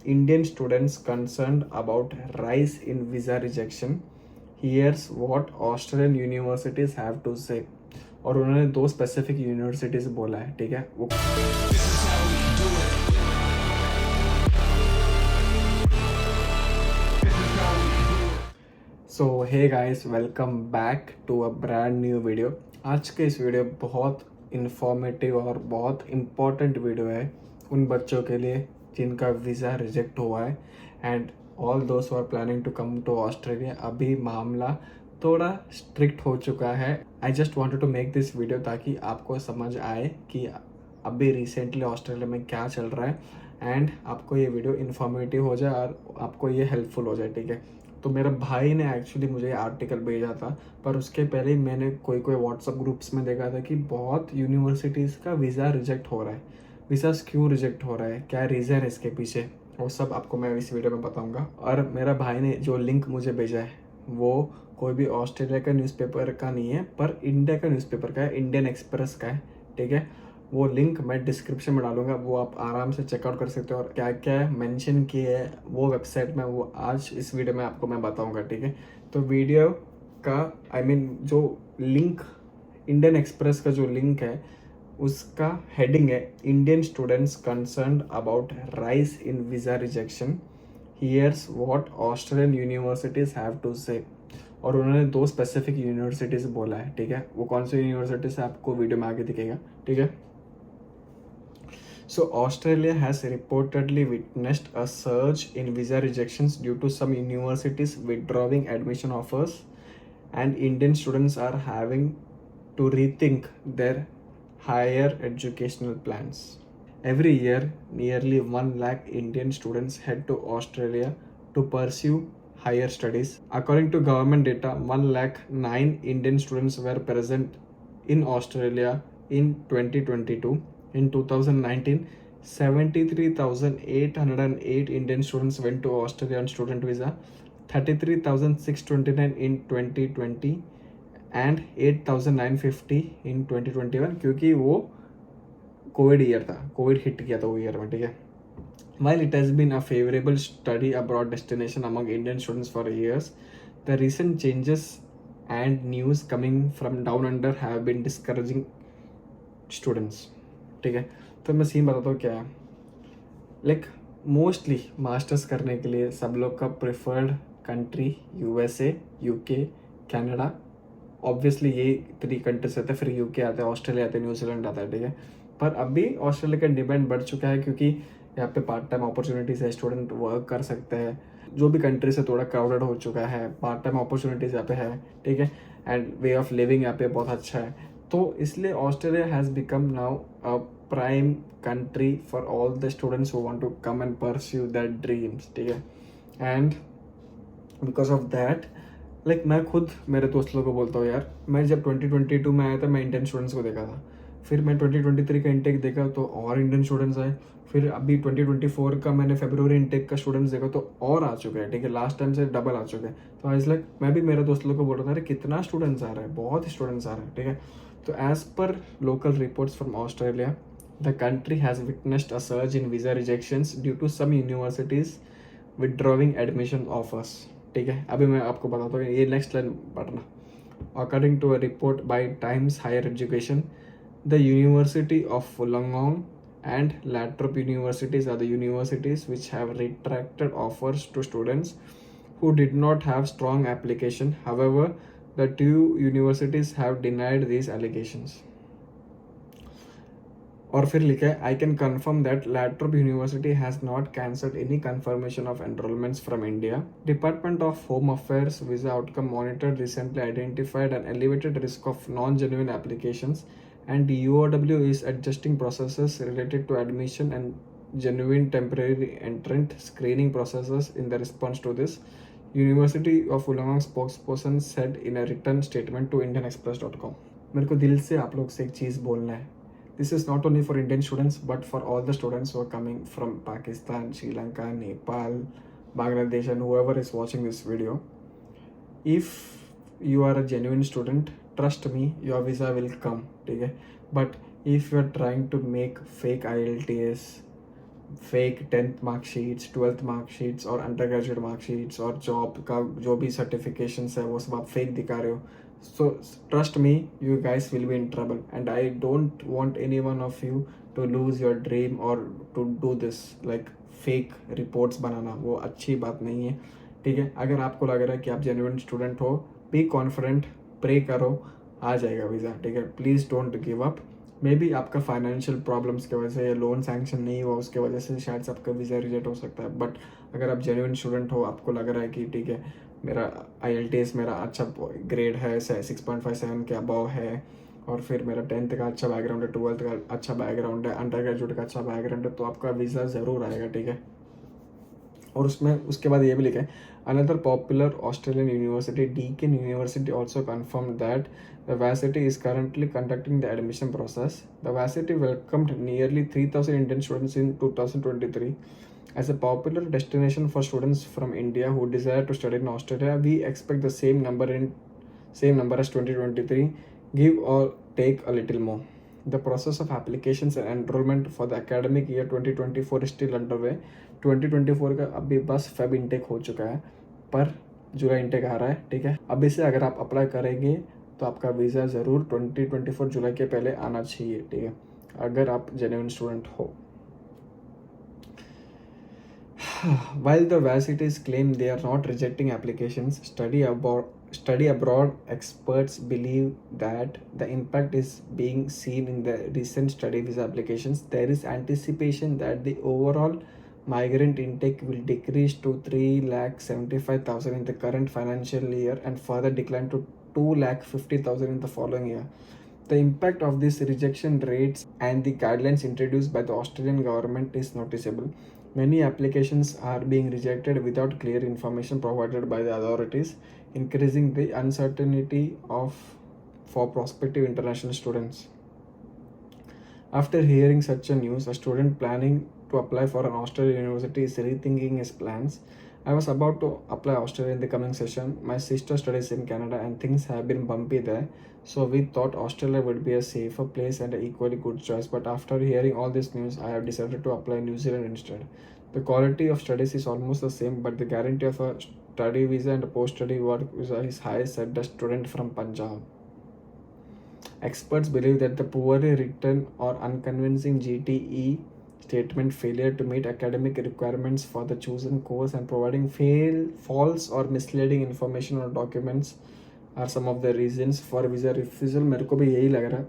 Indian students concerned about rise in visa rejection. Here's what Australian universities have to say. और उन्होंने दो specific universities बोला है, ठीक है वो so hey guys, welcome back to a brand new video. आज के इस वीडियो बहुत इन्फॉर्मेटिव और बहुत इम्पॉर्टेंट वीडियो है उन बच्चों के लिए जिनका वीज़ा रिजेक्ट हुआ है एंड ऑल दोस्त are planning to come to Australia. अभी मामला थोड़ा स्ट्रिक्ट हो चुका है। I just wanted to make this video ताकि आपको समझ आए कि अभी रिसेंटली ऑस्ट्रेलिया में क्या चल रहा है एंड आपको ये वीडियो इन्फॉर्मेटिव हो जाए और आपको ये हेल्पफुल हो जाए, ठीक है। तो मेरा भाई ने एक्चुअली मुझे आर्टिकल भेजा था, पर उसके पहले ही मैंने कोई व्हाट्सअप ग्रुप्स में देखा था कि बहुत यूनिवर्सिटीज़ का वीज़ा रिजेक्ट हो रहा है। वीज़ा क्यों रिजेक्ट हो रहा है, क्या रीज़न है इसके पीछे, वो सब आपको मैं इस वीडियो में बताऊंगा। और मेरा भाई ने जो लिंक मुझे भेजा है वो कोई भी ऑस्ट्रेलिया का न्यूज़पेपर का नहीं है, पर इंडिया का न्यूज़पेपर का है, इंडियन एक्सप्रेस का है, ठीक है। वो लिंक मैं डिस्क्रिप्शन में डालूंगा, वो आप आराम से चेकआउट कर सकते हो और क्या क्या मेंशन किए है वो वेबसाइट में वो आज इस वीडियो में आपको मैं बताऊंगा, ठीक है। तो वीडियो का जो लिंक इंडियन एक्सप्रेस का जो लिंक है उसका हेडिंग है Indian students concerned about rise in visa rejection, here's what Australian universities have to say. और उन्होंने दो स्पेसिफिक यूनिवर्सिटीज़ बोला है, ठीक है। वो कौन सी यूनिवर्सिटीज़ है आपको वीडियो में आगे दिखेगा, ठीक है। So Australia has reportedly witnessed a surge in visa rejections due to some universities withdrawing admission offers, and Indian students are having to rethink their higher educational plans. Every year, nearly 1 lakh Indian students head to Australia to pursue higher studies. According to government data, 1 lakh 9 Indian students were present in Australia in 2022. In 2019, 73,808 Indian students went to Australia on student visa, 33,629 in 2020 and 8,950 in 2021, क्योंकि वो Covid year था, Covid hit किया था वो year में, ठीक है। While it has been a favorable study abroad destination among Indian students for years, the recent changes and news coming from down under have been discouraging students, ठीक है। तो मैं सीन बताता हूँ क्या है। लाइक मोस्टली मास्टर्स करने के लिए सब लोग का preferred country USA, UK, Canada, obviously ये 3 कंट्रीज आते हैं, फिर यूके आता है, ऑस्ट्रेलिया आता है, न्यूजीलैंड आता है, ठीक है। पर अभी ऑस्ट्रेलिया का डिमांड बढ़ चुका है क्योंकि यहाँ पे पार्ट टाइम अपॉर्चुनिटीज़ है, स्टूडेंट वर्क कर सकते हैं। जो भी कंट्री से थोड़ा क्राउडेड हो चुका है, पार्ट टाइम अपॉर्चुनिटीज़ यहाँ पे है, ठीक है। एंड वे ऑफ लिविंग यहाँ पे बहुत अच्छा है, तो इसलिए Australia has become now a prime country for all the students who want to come and pursue that dreams, ठीक है। And because of that like मैं खुद मेरे दोस्त लोगों को बोलता हूँ यार, मैं जब 2022 में आया था मैं इंडियन स्टूडेंट्स को देखा था, फिर मैं 2023 का इंटेक देखा तो और इंडियन स्टूडेंट्स आए, फिर अभी 2024 का मैंने फरवरी इंटेक का स्टूडेंट्स देखा तो और आ चुके हैं, ठीक है। लास्ट टाइम से डबल आ चुके हैं। तो आज लाइक मैं भी मेरे दोस्त लोगों को बोल रहा था अरे कितना स्टूडेंट्स आ रहा है, बहुत स्टूडेंट्स आ रहे हैं, ठीक है। तो as per local reports from Australia, the country has witnessed a surge in visa rejections due to some universities withdrawing admission offers, ठीक है। अभी मैं आपको बताता हूँ, ये नेक्स्ट लाइन पढ़ना। According to a report by Times Higher Education, the University of Wollongong and Latrobe universities are the universities which have retracted offers to students who did not have strong application. However, the 2 universities have denied these allegations. और फिर लिखा है I can confirm that La Trobe University has not cancelled any confirmation of enrolments from India. Department of Home Affairs visa outcome monitor recently identified an elevated risk of non genuine applications and UOW is adjusting processes related to admission and genuine temporary entrant screening processes in the response to this, University of Wollongong spokesperson said in a written statement to indianexpress.com. मेरे को दिल से आप लोग से एक चीज़ बोलना है। This is not only for Indian students but for all the students who are coming from Pakistan, Sri Lanka, Nepal, Bangladesh and whoever is watching this video. If you are a genuine student, trust me, your visa will come, ठीक है। But if you are trying to make fake IELTS fake 10th marksheets, 12th marksheets और under graduate marksheets और job का जो भी certifications है वो सब आप फेक दिखा रहे हो. So trust me, you guys will be in trouble and I don't want any one of you to lose your dream और to do this like fake reports बनाना. वो अच्छी बात नहीं है. ठीक है, अगर आपको लग रहा है कि आप जेन्युइन स्टूडेंट हो, बी कॉन्फिडेंट, प्रे करो, आ जाएगा वीज़ा. ठीक है, please don't give up. May be आपका फाइनेंशियल प्रॉब्लम्स की वजह से या लोन सैंक्शन नहीं हुआ उसके वजह से शायद से आपका वीज़ा रिजेक्ट हो सकता है. बट अगर आप जेन्युइन स्टूडेंट हो, आपको लग रहा है कि ठीक है मेरा IELTS मेरा अच्छा ग्रेड है, 6.57 के अबव है, और फिर मेरा 10th का अच्छा बैकग्राउंड है, 12th का अच्छा बैकग्राउंड है, अंडर ग्रेजुएट का अच्छा बैकग्राउंड है, तो आपका वीज़ा ज़रूर आएगा. ठीक है, और उसमें उसके बाद ये भी लिखा है, another popular Australian university Deakin university also confirm that the varsity is currently conducting the admission process. The varsity welcomed nearly 3,000 Indian students in 2023. As a popular destination for students from India who desire to study in Australia, we expect the same number as 2023, give or take a little more. The process of applications and enrollment for the academic year 2024 is still underway. 2024 का अभी बस Feb intake हो चुका है, पर जुलाई intake आ रहा है. ठीक है, अभी से अगर आप अप्लाई करेंगे तो आपका वीज़ा ज़रूर 2024 जुलाई के पहले आना चाहिए. ठीक है, अगर आप जेन्युइन स्टूडेंट हो. While the varsities claim they are not rejecting applications, study abroad experts believe that the impact is being seen in the recent study visa applications. There is anticipation that the overall migrant intake will decrease to 3,75,000 in the current financial year and further decline to 2,50,000 in the following year. The impact of these rejection rates and the guidelines introduced by the Australian government is noticeable. Many applications are being rejected without clear information provided by the authorities, increasing the uncertainty for prospective international students. After hearing such a news, a student planning to apply for an Australian university is rethinking his plans. I was about to apply Australia in the coming session. My sister studies in Canada and things have been bumpy there, so we thought Australia would be a safer place and an equally good choice. But after hearing all this news, I have decided to apply New Zealand instead. The quality of studies is almost the same, but the guarantee of a study visa and a post-study work visa is high, said the student from Punjab. Experts believe that the poorly written or unconvincing GTE statement, failure to meet academic requirements for the chosen course, and providing false or misleading information or documents are some of the reasons for visa refusal. मेरे को भी यही लग रहा है.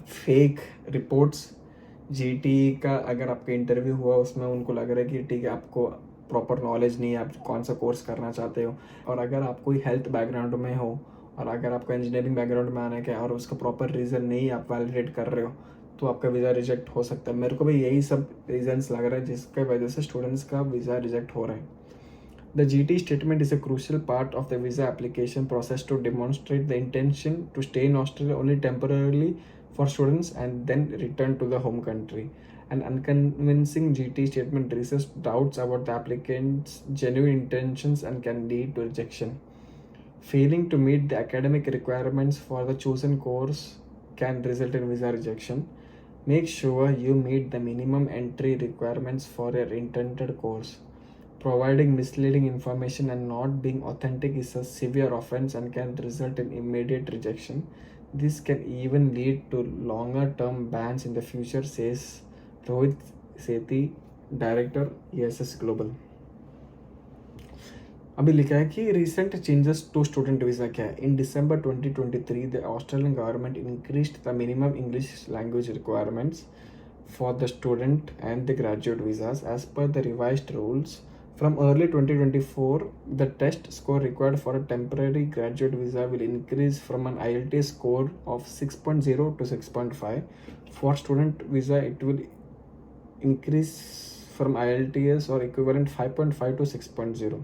Fake reports, GTE का अगर आपका इंटरव्यू हुआ उसमें उनको लग रहा है कि ठीक है आपको प्रॉपर नॉलेज नहीं है, आप कौन सा कोर्स करना चाहते हो, और अगर आप कोई हेल्थ बैकग्राउंड में हो और अगर आपका इंजीनियरिंग बैकग्राउंड में आने का और उसका प्रॉपर रीज़न नहीं आप वैलिडेट कर रहे हो तो आपका वीज़ा रिजेक्ट हो सकता है. मेरे को भी यही सब रीजंस लग रहा है जिसके वजह से स्टूडेंट्स का वीज़ा रिजेक्ट हो रहा है. The GT statement is a crucial part of the visa application process to demonstrate the intention to stay in Australia only temporarily for students and then return to the home country. An unconvincing GT statement raises doubts about the applicant's genuine intentions and can lead to rejection. Failing to meet the academic requirements for the chosen course can result in visa rejection. Make sure you meet the minimum entry requirements for your intended course. Providing misleading information and not being authentic is a severe offense and can result in immediate rejection. This can even lead to longer term bans in the future, says Rohit Sethi, Director ESS Global. अभी लिखा है कि recent changes to student visa क्या है. In December 2023, the Australian government increased the minimum English language requirements for the student and the graduate visas as per the revised rules. From early 2024, the test score required for a temporary graduate visa will increase from an IELTS score of 6.0 to 6.5. For student visa, it will increase from IELTS or equivalent 5.5 to 6.0.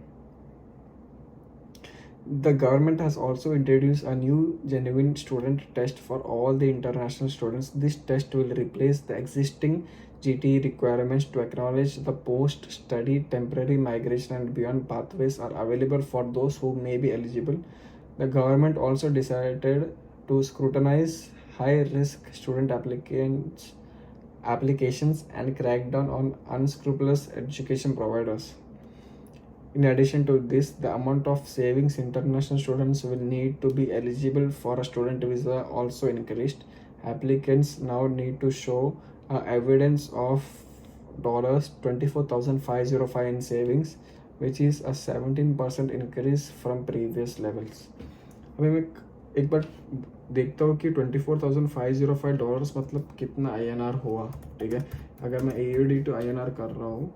The government has also introduced a new genuine student test for all the international students. This test will replace the existing GTE requirements to acknowledge the post-study temporary migration and beyond pathways are available for those who may be eligible. The government also decided to scrutinize high-risk student applicants applications and crack down on unscrupulous education providers. In addition to this, the amount of savings international students will need to be eligible for a student visa also increased. Applicants now need to show evidence of $24,505 in savings, which is a 17% increase from previous levels. अभी मैं एक बार देखता हूँ कि $24,505 मतलब कितना INR हुआ, ठीक है. अगर मैं AUD to INR कर रहा हूँ,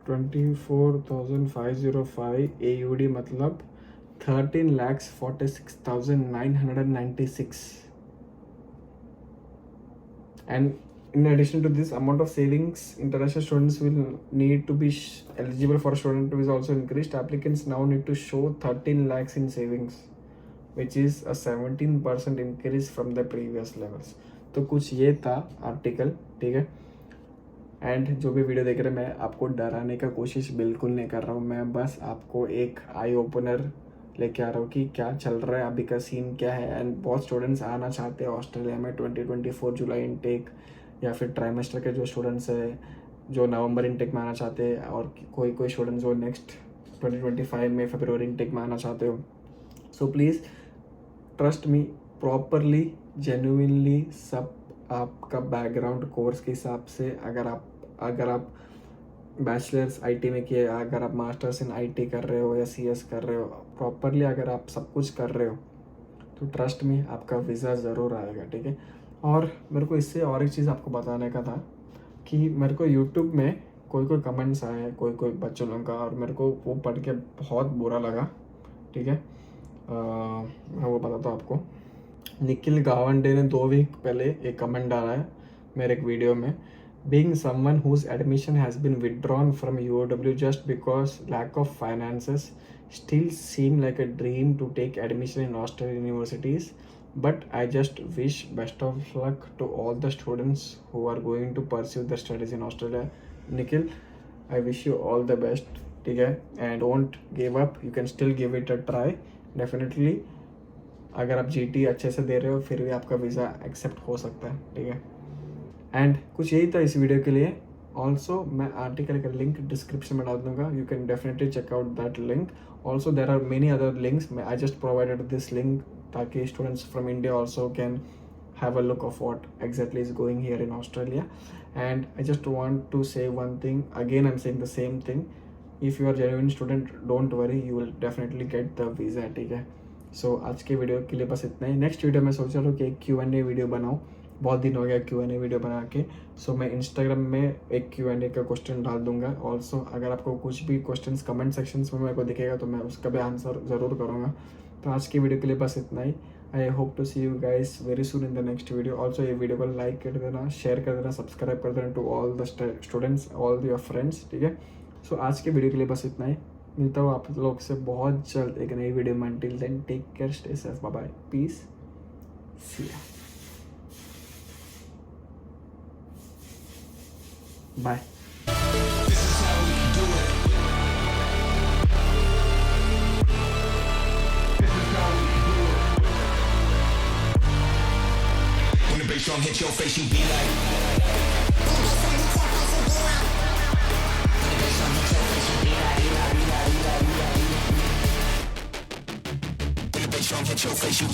24,505 AUD मतलब 13,46,996. And in addition to this amount of savings, international students will need to be eligible for student visa also increased. Applicants now need to show 13 lakhs in savings, which is a 17% increase from the previous levels. तो कुछ ये था article, ठीक है. And जो भी video देख रहे हैं, मैं आपको डराने का कोशिश बिल्कुल नहीं कर रहा हूँ. मैं बस आपको एक आई ओपनर लेके आ रहा हूँ कि क्या चल रहा है, अभी का सीन क्या है. एंड बहुत स्टूडेंट्स आना चाहते हैं ऑस्ट्रेलिया में 2024 जुलाई इनटेक, या फिर ट्राइमेस्टर के जो स्टूडेंट्स हैं जो नवंबर इनटेक में आना चाहते हैं, और कोई स्टूडेंट्स जो नेक्स्ट 2025 में फरवरी इनटेक में आना चाहते हो. So please trust me properly, genuinely. सब आपका बैकग्राउंड कोर्स के हिसाब से, अगर आप बैचलर्स आईटी में किए, अगर आप मास्टर्स इन आईटी कर रहे हो या सीएस कर रहे हो, प्रॉपरली अगर आप सब कुछ कर रहे हो तो ट्रस्ट में आपका वीज़ा ज़रूर आएगा, ठीक है. और मेरे को इससे और एक चीज़ आपको बताने का था कि मेरे को यूट्यूब में कोई कमेंट्स आए हैं कोई बच्चों लोगों का, और मेरे को वो पढ़ के बहुत बुरा लगा, ठीक है. मैं वो बताता हूँ आपको. निखिल गावंडे ने 2 वीक पहले एक कमेंट डाला है मेरे एक वीडियो में. Being someone whose admission has been withdrawn from UOW just because lack of finances still seem like a dream to take admission in Australian universities, but I just wish best of luck to all the students who are going to pursue their studies in Australia. Nikhil, I wish you all the best, ठीक है. And don't give up, you can still give it a try. Definitely अगर आप GT अच्छे से दे रहे हो फिर भी आपका वीज़ा एक्सेप्ट हो सकता है, ठीक है. एंड कुछ यही था इस वीडियो के लिए. ऑल्सो मैं आर्टिकल का लिंक डिस्क्रिप्शन में डाल दूंगा, you can definitely check out that link. Also there are many other links, I just provided this link ताकि students from India also can have a look of what exactly is going here in Australia. And I just want to say one thing again, I'm saying the same thing. If you are genuine student, don't worry, you will definitely get the visa, ठीक है. सो आज के video के लिए बस इतना ही. Next video में सोच रहा हूँ कि एक Q&A वीडियो बनाऊँ, बहुत दिन हो गया Q&A वीडियो बना के. सो मैं इंस्टाग्राम में एक Q&A का क्वेश्चन डाल दूंगा. ऑल्सो अगर आपको कुछ भी क्वेश्चंस कमेंट सेक्शंस में मेरे को दिखेगा तो मैं उसका भी आंसर ज़रूर करूँगा. तो आज की वीडियो के लिए बस इतना ही. I hope to see you guys very soon in the next video. Also ये वीडियो को लाइक कर देना, शेयर कर देना, सब्सक्राइब कर देना to all the students, all your friends, ठीक है. सो आज के वीडियो के लिए बस इतना ही. मिलता हूँ आप लोग से बहुत जल्द एक नई वीडियो में. Until then take care, stay safe, bye bye, peace, see ya, bye. Bass drum hit your face, you be like. When the bass drum hit your face, you.